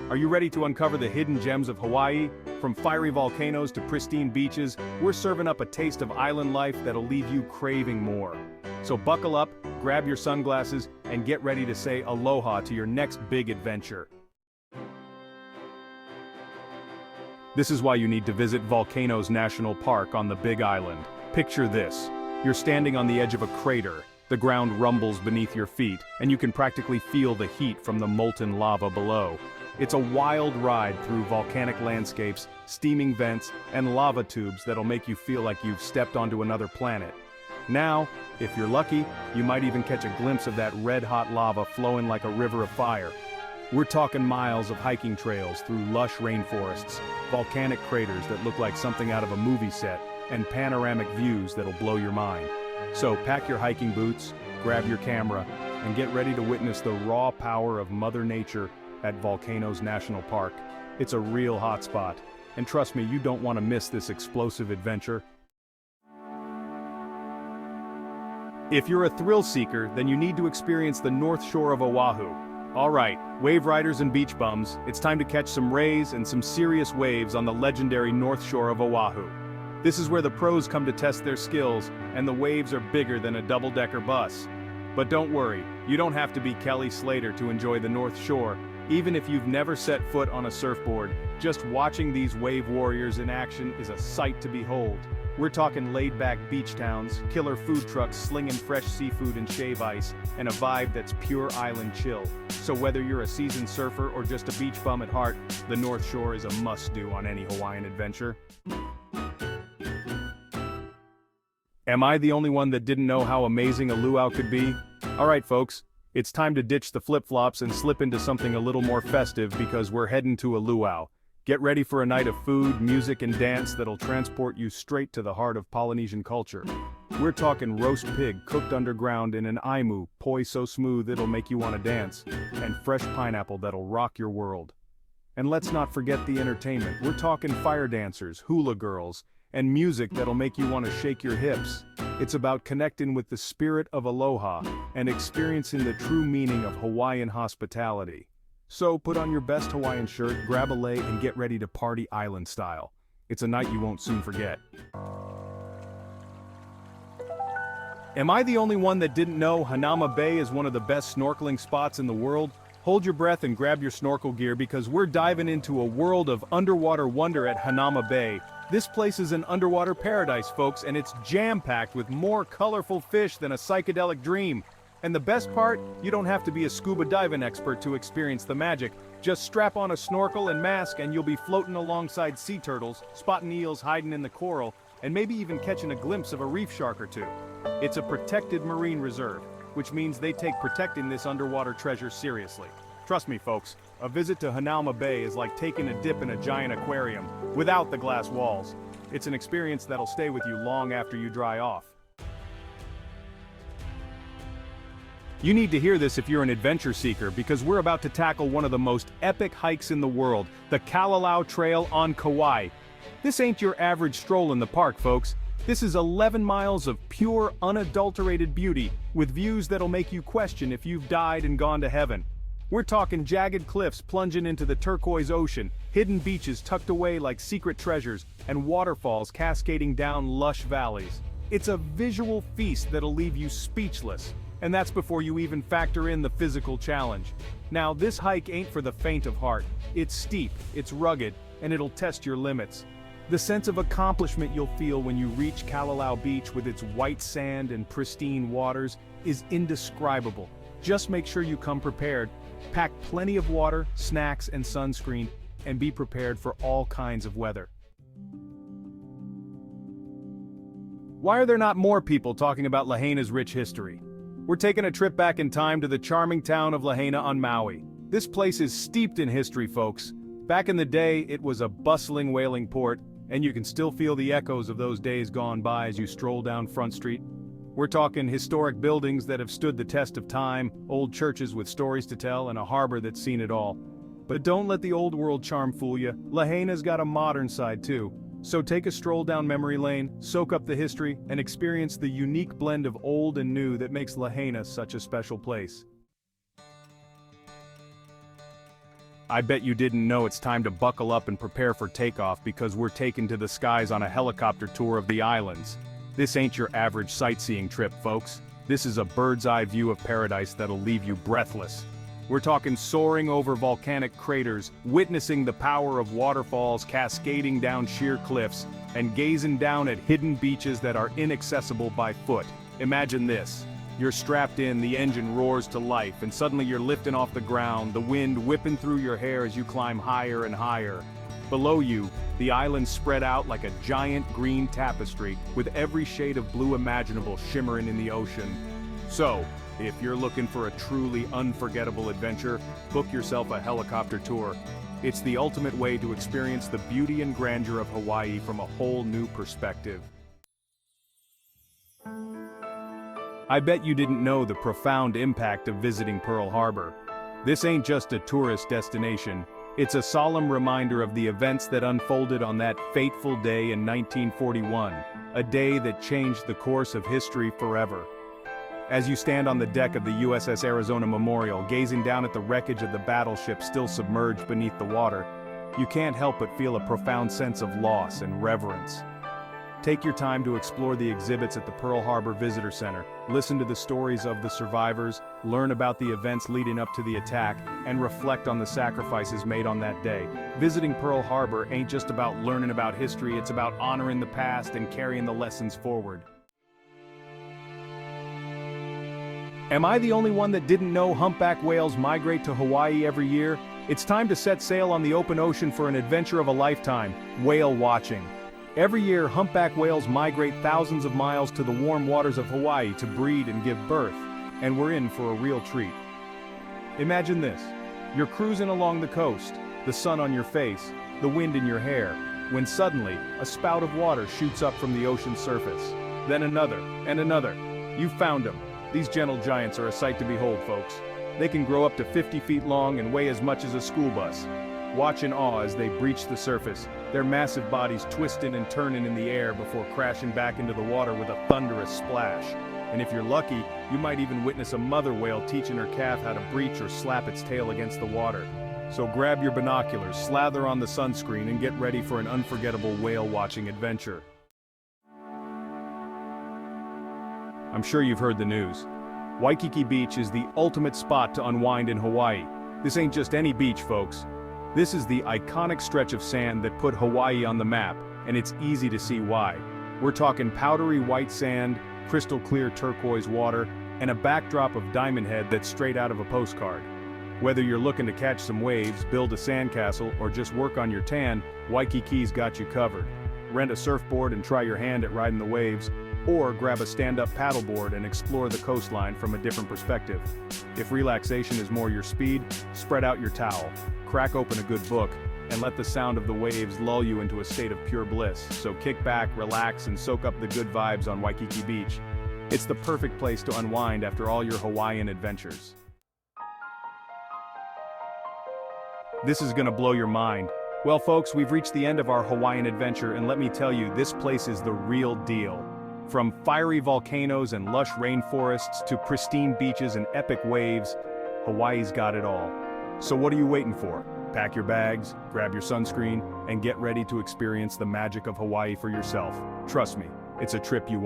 Are you ready to uncover the hidden gems of Hawaii? From fiery volcanoes to pristine beaches, we're serving up a taste of island life that'll leave you craving more. So buckle up, grab your sunglasses, and get ready to say aloha to your next big adventure. This is why you need to visit Volcanoes National Park on the Big Island. Picture this. You're standing on the edge of a crater. The ground rumbles beneath your feet, and you can practically feel the heat from the molten lava below. It's a wild ride through volcanic landscapes, steaming vents, and lava tubes that'll make you feel like you've stepped onto another planet. Now, if you're lucky, you might even catch a glimpse of that red-hot lava flowing like a river of fire. We're talking miles of hiking trails through lush rainforests, volcanic craters that look like something out of a movie set, and panoramic views that'll blow your mind. So pack your hiking boots, grab your camera, and get ready to witness the raw power of Mother Nature at Volcanoes National Park. It's a real hotspot, and trust me, you don't want to miss this explosive adventure. If you're a thrill seeker, then you need to experience the North Shore of Oahu. Alright, wave riders and beach bums, it's time to catch some rays and some serious waves on the legendary North Shore of Oahu. This is where the pros come to test their skills, and the waves are bigger than a double-decker bus. But don't worry, you don't have to be Kelly Slater to enjoy the North Shore. Even if you've never set foot on a surfboard, just watching these wave warriors in action is a sight to behold. We're talking laid-back beach towns, killer food trucks slinging fresh seafood and shave ice, and a vibe that's pure island chill. So whether you're a seasoned surfer or just a beach bum at heart, the North Shore is a must-do on any Hawaiian adventure. Am I the only one that didn't know how amazing a luau could be? Alright folks, it's time to ditch the flip-flops and slip into something a little more festive because we're heading to a luau. Get ready for a night of food, music, and dance that'll transport you straight to the heart of Polynesian culture. We're talking roast pig cooked underground in an aimu, poi so smooth it'll make you want to dance, and fresh pineapple that'll rock your world. And let's not forget the entertainment. We're talking fire dancers, hula girls, and music that'll make you want to shake your hips. It's about connecting with the spirit of aloha and experiencing the true meaning of Hawaiian hospitality. So put on your best Hawaiian shirt, grab a lei, and get ready to party island style. It's a night you won't soon forget. Am I the only one that didn't know Hanauma Bay is one of the best snorkeling spots in the world? Hold your breath and grab your snorkel gear because we're diving into a world of underwater wonder at Hanauma Bay. This place is an underwater paradise, folks, and it's jam-packed with more colorful fish than a psychedelic dream. And the best part, you don't have to be a scuba diving expert to experience the magic. Just strap on a snorkel and mask and you'll be floating alongside sea turtles, spotting eels hiding in the coral, and maybe even catching a glimpse of a reef shark or two. It's a protected marine reserve, which means they take protecting this underwater treasure seriously. Trust me, folks, a visit to Hanauma Bay is like taking a dip in a giant aquarium, without the glass walls. It's an experience that'll stay with you long after you dry off. You need to hear this if you're an adventure seeker because we're about to tackle one of the most epic hikes in the world, the Kalalau Trail on Kauai. This ain't your average stroll in the park, folks. This is 11 miles of pure, unadulterated beauty, with views that'll make you question if you've died and gone to heaven. We're talking jagged cliffs plunging into the turquoise ocean, hidden beaches tucked away like secret treasures, and waterfalls cascading down lush valleys. It's a visual feast that'll leave you speechless. And that's before you even factor in the physical challenge. Now, this hike ain't for the faint of heart. It's steep, it's rugged, and it'll test your limits. The sense of accomplishment you'll feel when you reach Kalalau Beach with its white sand and pristine waters is indescribable. Just make sure you come prepared. Pack plenty of water, snacks, and sunscreen, and be prepared for all kinds of weather. Why are there not more people talking about Lahaina's rich history? We're taking a trip back in time to the charming town of Lahaina on Maui. This place is steeped in history, folks. Back in the day, it was a bustling whaling port, and you can still feel the echoes of those days gone by as you stroll down Front Street. We're talking historic buildings that have stood the test of time, old churches with stories to tell, and a harbor that's seen it all. But don't let the old world charm fool you. Lahaina's got a modern side too. So take a stroll down memory lane, soak up the history, and experience the unique blend of old and new that makes Lahaina such a special place. I bet you didn't know it's time to buckle up and prepare for takeoff because we're taken to the skies on a helicopter tour of the islands. This ain't your average sightseeing trip, folks. This is a bird's-eye view of paradise that'll leave you breathless. We're talking soaring over volcanic craters, witnessing the power of waterfalls cascading down sheer cliffs, and gazing down at hidden beaches that are inaccessible by foot. Imagine this. You're strapped in, the engine roars to life, and suddenly you're lifting off the ground, the wind whipping through your hair as you climb higher and higher. Below you, the islands spread out like a giant green tapestry, with every shade of blue imaginable shimmering in the ocean. So, if you're looking for a truly unforgettable adventure, book yourself a helicopter tour. It's the ultimate way to experience the beauty and grandeur of Hawaii from a whole new perspective. I bet you didn't know the profound impact of visiting Pearl Harbor. This ain't just a tourist destination, it's a solemn reminder of the events that unfolded on that fateful day in 1941, a day that changed the course of history forever. As you stand on the deck of the USS Arizona Memorial, gazing down at the wreckage of the battleship still submerged beneath the water, you can't help but feel a profound sense of loss and reverence. Take your time to explore the exhibits at the Pearl Harbor Visitor Center, listen to the stories of the survivors, learn about the events leading up to the attack, and reflect on the sacrifices made on that day. Visiting Pearl Harbor ain't just about learning about history, it's about honoring the past and carrying the lessons forward. Am I the only one that didn't know humpback whales migrate to Hawaii every year? It's time to set sail on the open ocean for an adventure of a lifetime, whale watching. Every year, humpback whales migrate thousands of miles to the warm waters of Hawaii to breed and give birth, and we're in for a real treat. Imagine this. You're cruising along the coast, the sun on your face, the wind in your hair, when suddenly, a spout of water shoots up from the ocean's surface. Then another, and another. You've found them. These gentle giants are a sight to behold, folks. They can grow up to 50 feet long and weigh as much as a school bus. Watch in awe as they breach the surface, their massive bodies twisting and turning in the air before crashing back into the water with a thunderous splash. And if you're lucky, you might even witness a mother whale teaching her calf how to breach or slap its tail against the water. So grab your binoculars, slather on the sunscreen, and get ready for an unforgettable whale watching adventure. I'm sure you've heard the news. Waikiki Beach is the ultimate spot to unwind in Hawaii. This ain't just any beach, folks. This is the iconic stretch of sand that put Hawaii on the map, and it's easy to see why. We're talking powdery white sand, crystal clear turquoise water, and a backdrop of Diamond Head that's straight out of a postcard. Whether you're looking to catch some waves, build a sandcastle, or just work on your tan, Waikiki's got you covered. Rent a surfboard and try your hand at riding the waves, or grab a stand-up paddleboard and explore the coastline from a different perspective. If relaxation is more your speed, spread out your towel, crack open a good book, and let the sound of the waves lull you into a state of pure bliss. So kick back, relax, and soak up the good vibes on Waikiki Beach. It's the perfect place to unwind after all your Hawaiian adventures. This is gonna blow your mind. Well, folks, we've reached the end of our Hawaiian adventure, and let me tell you, this place is the real deal. From fiery volcanoes and lush rainforests to pristine beaches and epic waves, Hawaii's got it all. So what are you waiting for? Pack your bags, grab your sunscreen, and get ready to experience the magic of Hawaii for yourself. Trust me, it's a trip you won't